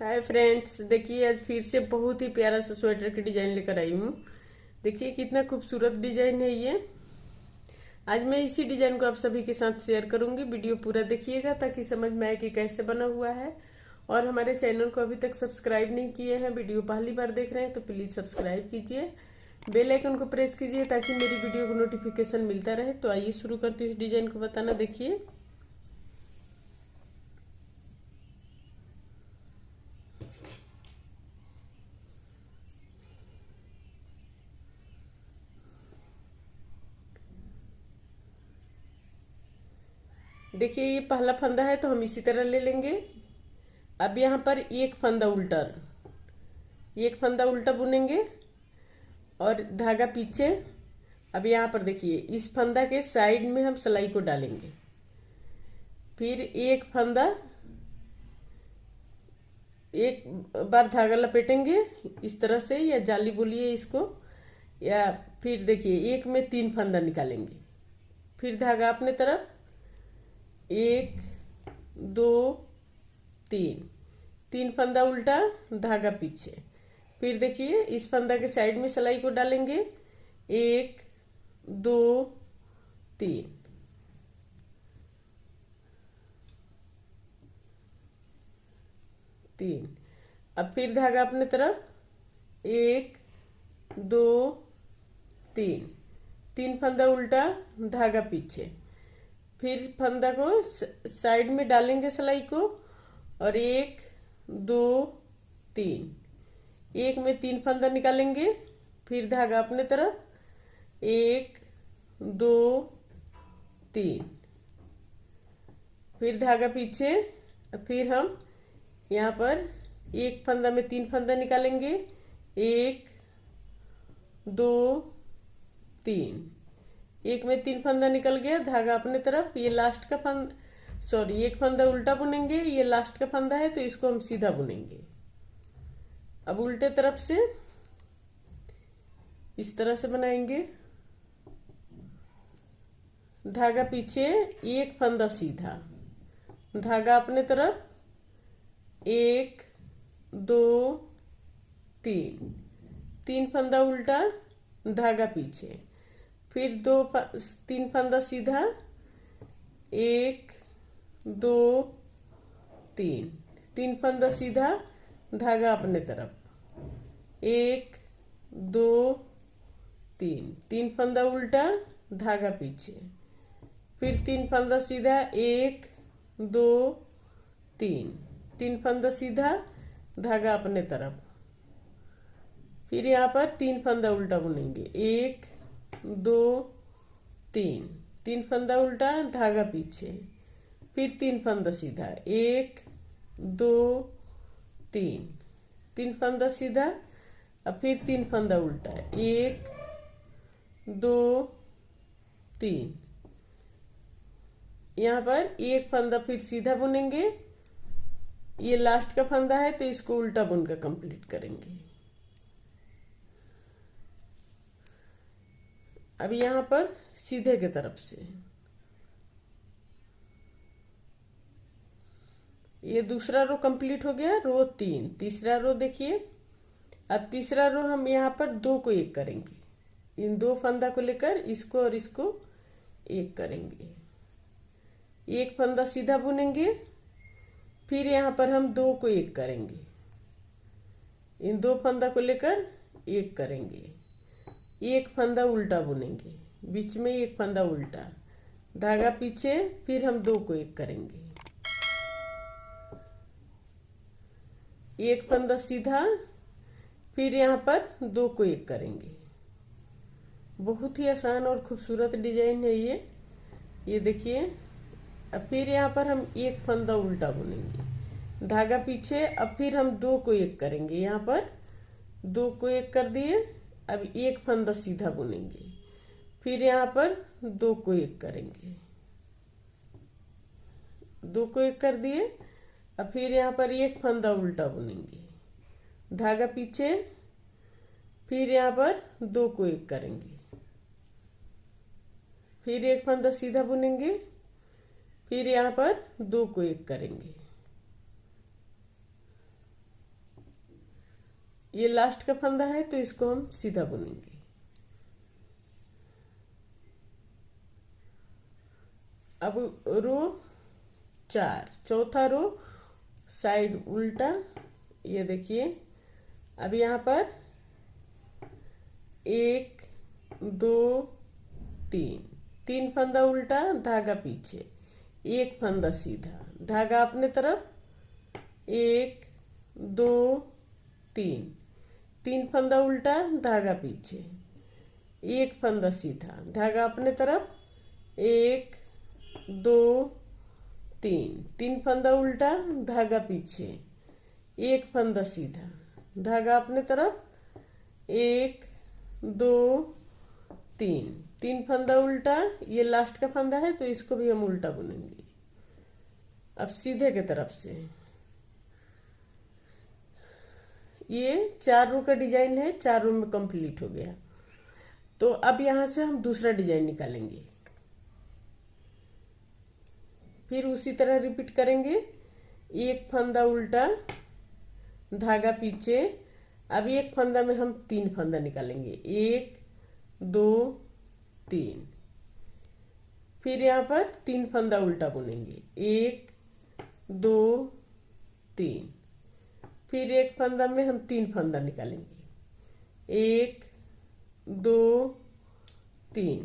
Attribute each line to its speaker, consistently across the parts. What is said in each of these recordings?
Speaker 1: Hi friends, देखिए आज फिर से बहुत ही प्यारा सा स्वेटर की डिजाइन लेकर आई हूँ। देखिए कितना खूबसूरत डिजाइन है ये। आज मैं इसी डिजाइन को आप सभी के साथ शेयर करूंगी। वीडियो पूरा देखिएगा ताकि समझ में आए कि कैसे बना हुआ है। और हमारे चैनल को अभी तक सब्सक्राइब नहीं किए हैं, वीडियो पहली बार देख रहे हैं तो प्लीज सब्सक्राइब कीजिए, बेल आइकन को प्रेस कीजिए ताकि मेरी वीडियो को नोटिफिकेशन मिलता रहे। तो आइए शुरू करते हैं इस डिजाइन को बताना। देखिए देखिए ये पहला फंदा है तो हम इसी तरह ले लेंगे। अब यहाँ पर एक फंदा उल्टा बुनेंगे और धागा पीछे। अब यहाँ पर देखिए इस फंदा के साइड में हम सिलाई को डालेंगे, फिर एक फंदा, एक बार धागा लपेटेंगे इस तरह से, या जाली बोलिए इसको, या फिर देखिए एक में 3 फंदा निकालेंगे, फिर धागा अपने तरफ, 1 2 3, 3 फंदा उल्टा, धागा पीछे। फिर देखिए इस फंदा के साइड में सिलाई को डालेंगे, 1 2 3, अब फिर धागा अपने तरफ, 1 2 3, 3 फंदा उल्टा, धागा पीछे। फिर फंदा को साइड में डालेंगे सिलाई को, और 1 2 3, एक में 3 फंदा निकालेंगे, फिर धागा अपने तरफ, 1 2 3, फिर धागा पीछे। फिर हम यहाँ पर एक फंदा में 3 फंदा निकालेंगे, 1 2 3, एक में 3 फंदा निकल गया, धागा अपने तरफ। ये लास्ट का एक फंदा उल्टा बुनेंगे, ये लास्ट का फंदा है तो इसको हम सीधा बुनेंगे। अब उल्टे तरफ से इस तरह से बनाएंगे, धागा पीछे, एक फंदा सीधा, धागा अपने तरफ, 1 2 3, 3 फंदा उल्टा, धागा पीछे। फिर 3 फंदा सीधा, 1 2 3, 3 फंदा सीधा, धागा अपने तरफ, 1 2 3, 3 फंदा उल्टा, धागा पीछे। फिर 3 फंदा सीधा, 1 2 3, 3 फंदा सीधा, धागा अपने तरफ। फिर यहाँ पर 3 फंदा उल्टा बुनेंगे, 1 2 3, 3 फंदा उल्टा, धागा पीछे। फिर 3 फंदा सीधा, 1 2 3, 3 फंदा सीधा, अब फिर 3 फंदा उल्टा, 1 2 3, यहाँ पर एक फंदा फिर सीधा बुनेंगे। ये लास्ट का फंदा है तो इसको उल्टा बुनकर कंप्लीट करेंगे। अब यहाँ पर सीधे की तरफ से ये दूसरा रो कंप्लीट हो गया, रो 3, तीसरा रो देखिए। अब तीसरा रो हम यहाँ पर 2 को 1 करेंगे, इन 2 फंदा को लेकर इसको और इसको 1 करेंगे, एक फंदा सीधा बुनेंगे। फिर यहाँ पर हम 2 को 1 करेंगे, इन 2 फंदा को लेकर 1 करेंगे, एक फंदा उल्टा बुनेंगे, बीच में एक फंदा उल्टा, धागा पीछे। फिर हम 2 को 1 करेंगे, एक फंदा सीधा, फिर यहाँ पर 2 को 1 करेंगे। बहुत ही आसान और खूबसूरत डिजाइन है ये देखिए। अब फिर यहाँ पर हम एक फंदा उल्टा बुनेंगे, धागा पीछे। अब फिर हम 2 को 1 करेंगे, यहाँ पर 2 को 1 कर दिए। अब एक फंदा सीधा बुनेंगे, फिर यहाँ पर 2 को 1 करेंगे, 2 को 1 कर दिए। अब फिर यहाँ पर एक फंदा उल्टा बुनेंगे, धागा पीछे। फिर यहाँ पर 2 को 1 करेंगे, फिर एक फंदा सीधा बुनेंगे। फिर यहाँ पर 2 को 1 करेंगे, ये लास्ट का फंदा है तो इसको हम सीधा बुनेंगे। अब रो 4, चौथा रो साइड उल्टा, ये देखिए। अब यहाँ पर 1 2 3 फंदा उल्टा, धागा पीछे, 1 फंदा सीधा, धागा अपने तरफ, 1 2 3 फंदा उल्टा, धागा पीछे, 1 फंदा सीधा, धागा अपने तरफ, 1 2 3 फंदा उल्टा, धागा पीछे, 1 फंदा सीधा, धागा अपने तरफ, 1 2 3 फंदा उल्टा। ये लास्ट का फंदा है तो इसको भी हम उल्टा बुनेंगे। अब सीधे के तरफ से ये 4 रो का डिजाइन है, 4 रो में कंप्लीट हो गया। तो अब यहां से हम दूसरा डिजाइन निकालेंगे, फिर उसी तरह रिपीट करेंगे। 1 फंदा उल्टा, धागा पीछे। अब 1 फंदा में हम 3 फंदा निकालेंगे, 1 2 3। फिर यहाँ पर 3 फंदा उल्टा बुनेंगे, 1 2 3। फिर 1 फंदा में हम 3 फंदा निकालेंगे, 1 2 3।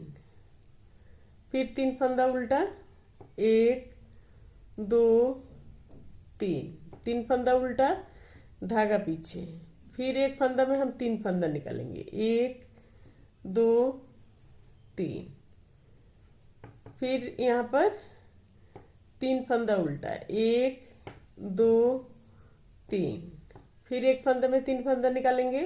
Speaker 1: फिर 3 फंदा उल्टा, 1 2 3 फंदा उल्टा, धागा पीछे। फिर 1 फंदा में हम 3 फंदा निकालेंगे, 1 2 3। फिर यहाँ पर 3 फंदा उल्टा, 1 2 3। फिर 1 फंदा में 3 फंदा निकालेंगे,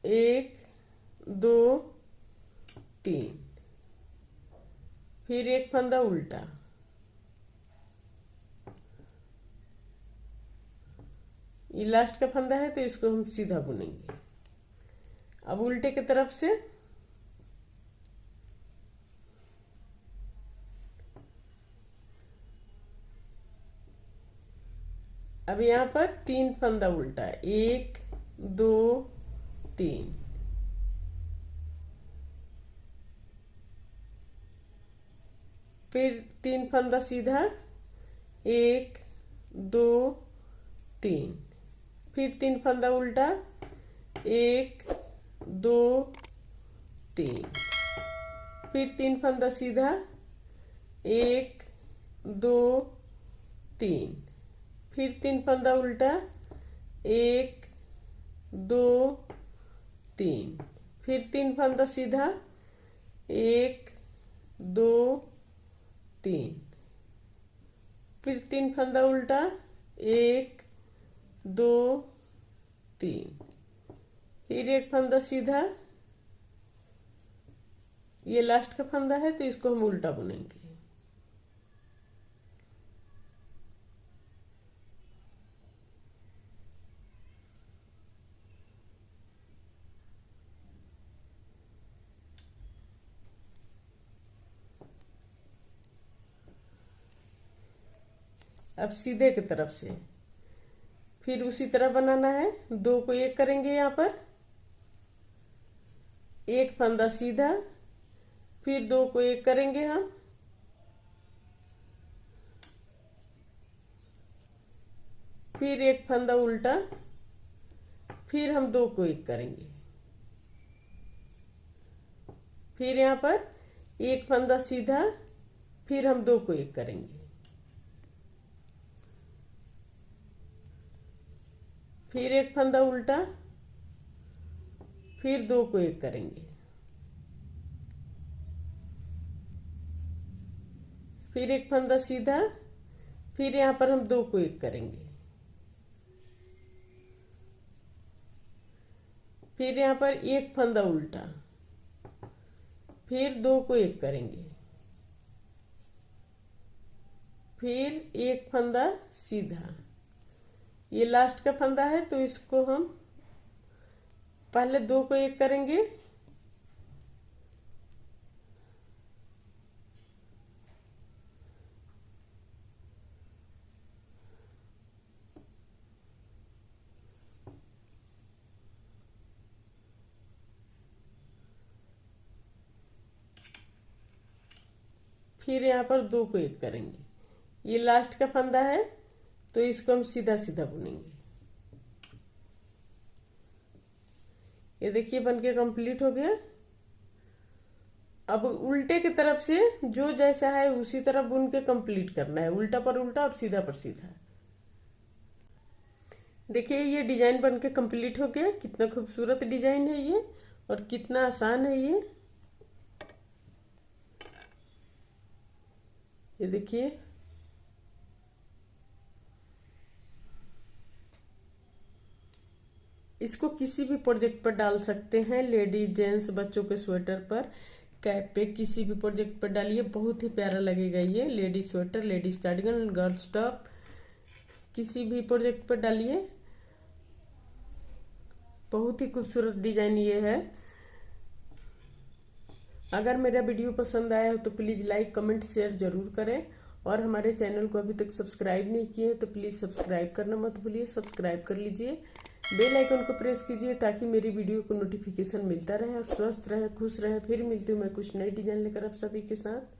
Speaker 1: 1 2 3। फिर 1 फंदा उल्टा, ये लास्ट का फंदा है तो इसको हम सीधा बुनेंगे। अब उल्टे की तरफ से अब यहाँ पर 3 फंदा उल्टा, 1 2 3। फिर 3 फंदा सीधा, 1 2 3। फिर 3 फंदा उल्टा, 1 2 3। फिर 3 फंदा सीधा, 1 2 3। फिर 3 फंदा उल्टा, 1 2 3। फिर 3 फंदा सीधा, 1 2 3। फिर 3 फंदा उल्टा, 1 2 3। फिर 1 फंदा सीधा, ये लास्ट का फंदा है तो इसको हम उल्टा बुनेंगे। अब सीधे की तरफ से फिर उसी तरह बनाना है। 2 को 1 करेंगे, यहाँ पर 1 फंदा सीधा, फिर 2 को 1 करेंगे हम, फिर 1 फंदा उल्टा, फिर हम 2 को 1 करेंगे। फिर यहाँ पर 1 फंदा सीधा, फिर हम 2 को 1 करेंगे। फिर 1 फंदा उल्टा, फिर 2 को 1 करेंगे। फिर 1 फंदा सीधा, फिर यहाँ पर हम 2 को 1 करेंगे। फिर यहाँ पर 1 फंदा उल्टा, फिर 2 को 1 करेंगे। फिर 1 फंदा सीधा, ये लास्ट का फंदा है तो इसको हम पहले 2 को 1 करेंगे, फिर यहाँ पर 2 को 1 करेंगे। ये लास्ट का फंदा है तो इसको हम सीधा सीधा बुनेंगे। ये देखिए बनके कंप्लीट हो गया। अब उल्टे की तरफ से जो जैसा है उसी तरह बुन के कंप्लीट करना है, उल्टा पर उल्टा और सीधा पर सीधा। देखिए ये डिजाइन बनके कंप्लीट हो गया। कितना खूबसूरत डिजाइन है ये और कितना आसान है ये देखिए। इसको किसी भी प्रोजेक्ट पर डाल सकते हैं, लेडीज जेंट्स बच्चों के स्वेटर पर, कैप पे, किसी भी प्रोजेक्ट पर डालिए, बहुत ही प्यारा लगेगा ये। Ladies sweater, ladies cardigan, girls top, किसी भी प्रोजेक्ट पर डालिए। बहुत ही खूबसूरत डिजाइन ये है। अगर मेरा वीडियो पसंद आया हो तो प्लीज लाइक कमेंट शेयर जरूर करें, और हमारे चैनल को अभी तक सब्सक्राइब नहीं किए तो प्लीज सब्सक्राइब करना मत भूलिए, सब्सक्राइब कर लीजिए। बेल आइकन को प्रेस कीजिए ताकि मेरी वीडियो को नोटिफिकेशन मिलता रहे और स्वस्थ रहे, खुश रहे। फिर मिलती हूँ मैं कुछ नई डिजाइन लेकर आप सभी के साथ।